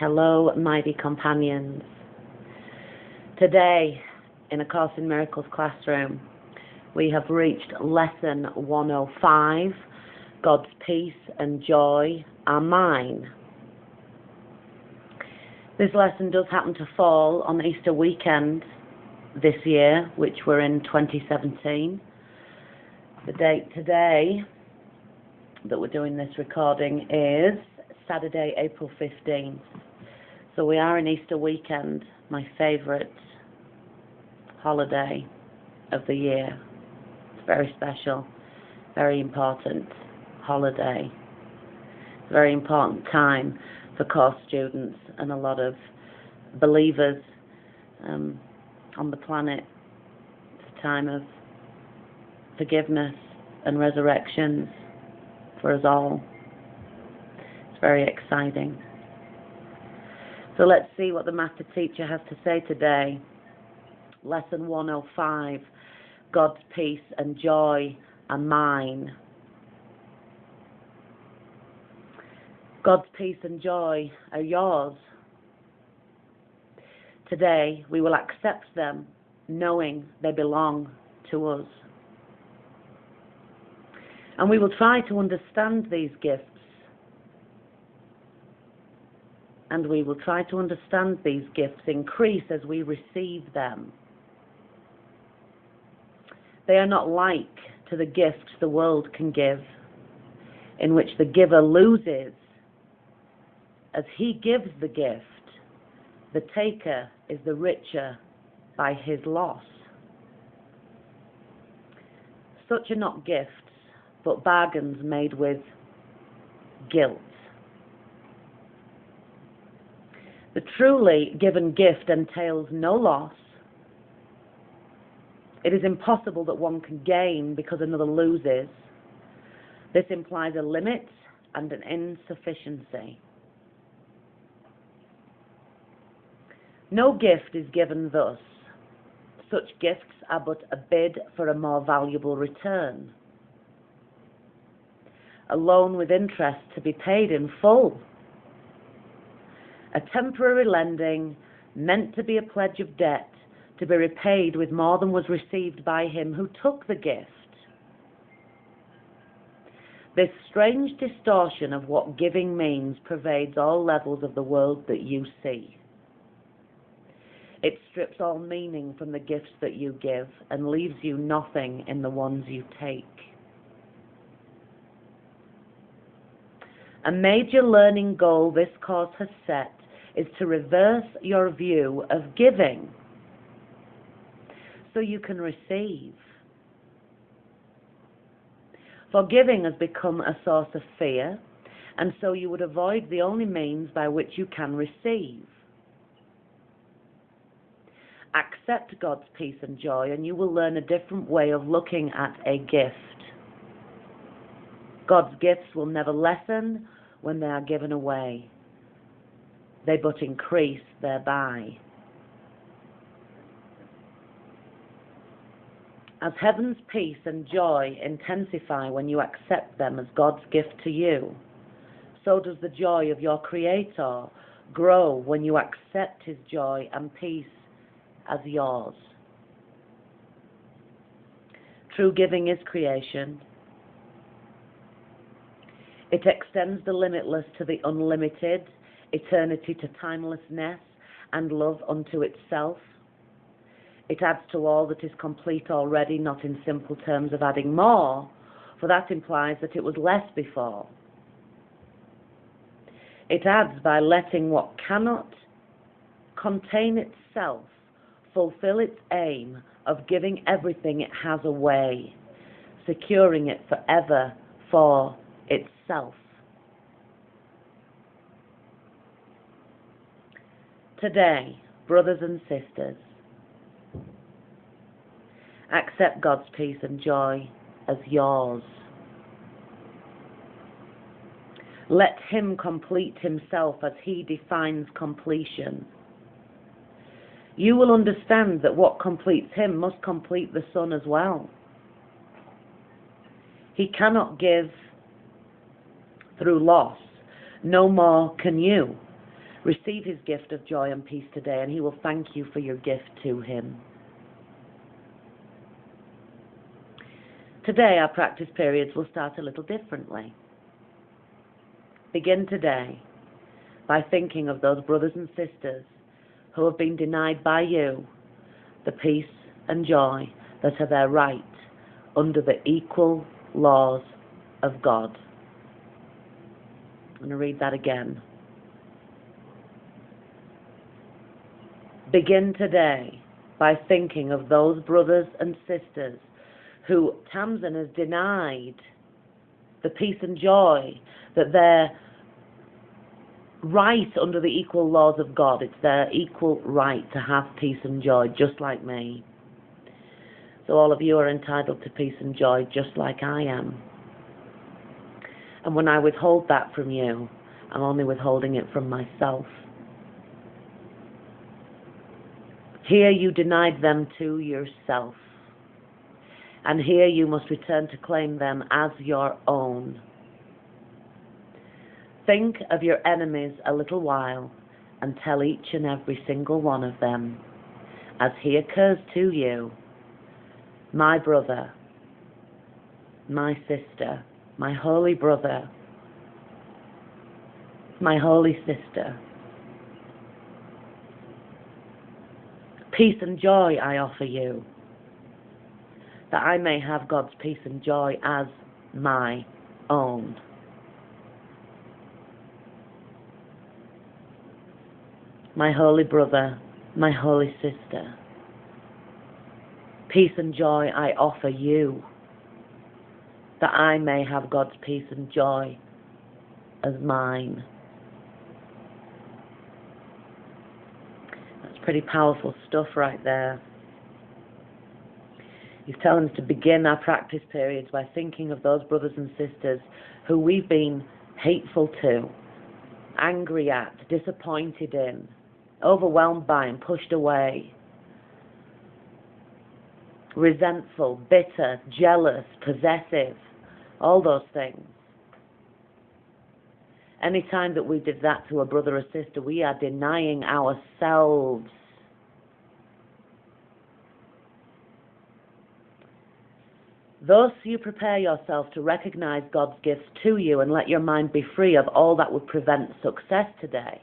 Hello, mighty companions. Today, in A Course in Miracles classroom, we have reached lesson 105, God's peace and joy are mine. This lesson does happen to fall on Easter weekend this year, which we're in 2017. The date today that we're doing this recording is Saturday, April 15th. So we are in Easter weekend, my favourite holiday of the year. It's very special, very important holiday. It's a very important time for course students and a lot of believers on the planet. It's a time of forgiveness and resurrections for us all. It's very exciting. So let's see what the Master Teacher has to say today. Lesson 105, God's peace and joy are mine. God's peace and joy are yours. Today we will accept them, knowing they belong to us. And we will try to understand these gifts. And we will try to understand these gifts increase as we receive them. They are not like to the gifts the world can give, in which the giver loses. As he gives the gift, the taker is the richer by his loss. Such are not gifts, but bargains made with guilt. The truly given gift entails no loss. It is impossible that one can gain because another loses. This implies a limit and an insufficiency. No gift is given thus. Such gifts are but a bid for a more valuable return. A loan with interest to be paid in full. A temporary lending meant to be a pledge of debt to be repaid with more than was received by him who took the gift. This strange distortion of what giving means pervades all levels of the world that you see. It strips all meaning from the gifts that you give and leaves you nothing in the ones you take. A major learning goal this course has set is to reverse your view of giving so you can receive. For giving has become a source of fear, and so you would avoid the only means by which you can receive. Accept God's peace and joy, and you will learn a different way of looking at a gift. God's gifts will never lessen when they are given away. They but increase thereby. As heaven's peace and joy intensify when you accept them as God's gift to you, so does the joy of your Creator grow when you accept His joy and peace as yours. True giving is creation. It extends the limitless to the unlimited, eternity to timelessness, and love unto itself. It adds to all that is complete already, not in simple terms of adding more, for that implies that it was less before. It adds by letting what cannot contain itself fulfill its aim of giving everything it has away, securing it forever for itself. Today, brothers and sisters, accept God's peace and joy as yours. Let Him complete Himself as He defines completion. You will understand that what completes Him must complete the Son as well. He cannot give through loss, no more can you. Receive his gift of joy and peace today, and he will thank you for your gift to him. Today, our practice periods will start a little differently. Begin today by thinking of those brothers and sisters who have been denied by you the peace and joy that are their right under the equal laws of God. I'm going to read that again. Begin today by thinking of those brothers and sisters who Tamsin has denied the peace and joy that they're right under the equal laws of God. It's their equal right to have peace and joy, just like me. So all of you are entitled to peace and joy, just like I am. And when I withhold that from you, I'm only withholding it from myself. Here you denied them to yourself. And here you must return to claim them as your own. Think of your enemies a little while and tell each and every single one of them, as he occurs to you, my brother, my sister, my holy brother, my holy sister. Peace and joy I offer you, that I may have God's peace and joy as my own. My holy brother, my holy sister, peace and joy I offer you, that I may have God's peace and joy as mine. That's pretty powerful stuff right there. He's telling us to begin our practice periods by thinking of those brothers and sisters who we've been hateful to, angry at, disappointed in, overwhelmed by and pushed away, resentful, bitter, jealous, possessive, all those things. Any time that we did that to a brother or sister, we are denying ourselves. Thus you prepare yourself to recognize God's gifts to you and let your mind be free of all that would prevent success today.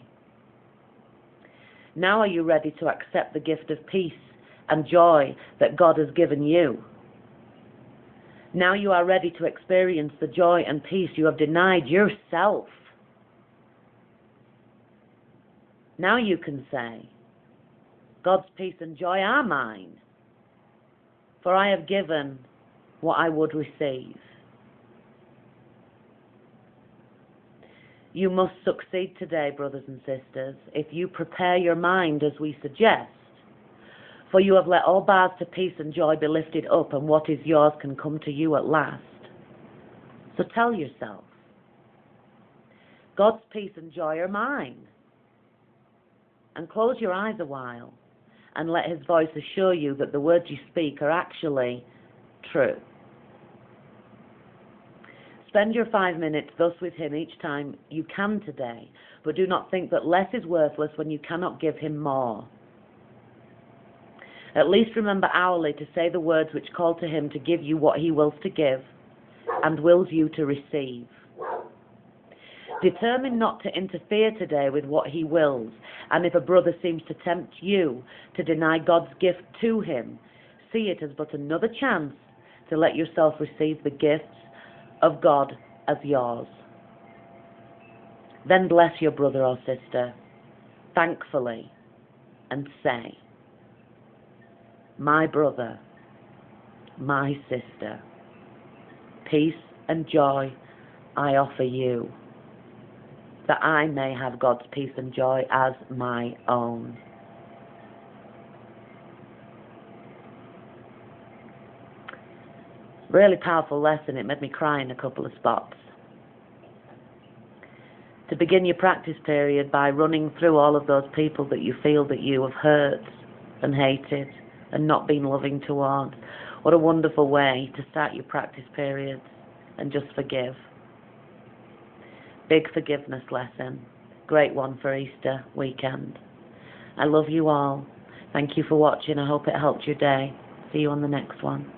Now are you ready to accept the gift of peace and joy that God has given you? Now you are ready to experience the joy and peace you have denied yourself. Now you can say, God's peace and joy are mine, for I have given what I would receive. You must succeed today, brothers and sisters, if you prepare your mind as we suggest, for you have let all bars to peace and joy be lifted up, and what is yours can come to you at last. So tell yourself, God's peace and joy are mine. And close your eyes a while and let his voice assure you that the words you speak are actually true. Spend your 5 minutes thus with him each time you can today, but do not think that less is worthless when you cannot give him more. At least remember hourly to say the words which call to him to give you what he wills to give and wills you to receive. Determine not to interfere today with what he wills, and if a brother seems to tempt you to deny God's gift to him, see it as but another chance to let yourself receive the gifts of God as yours. Then bless your brother or sister thankfully and say, my brother, my sister, peace and joy I offer you, that I may have God's peace and joy as my own. Really powerful lesson. It made me cry in a couple of spots. To begin your practice period by running through all of those people that you feel that you have hurt and hated and not been loving towards. What a wonderful way to start your practice periods, and just forgive. Big forgiveness lesson. great one for Easter weekend. I love you all. Thank you for watching. I hope it helped your day. See you on the next one.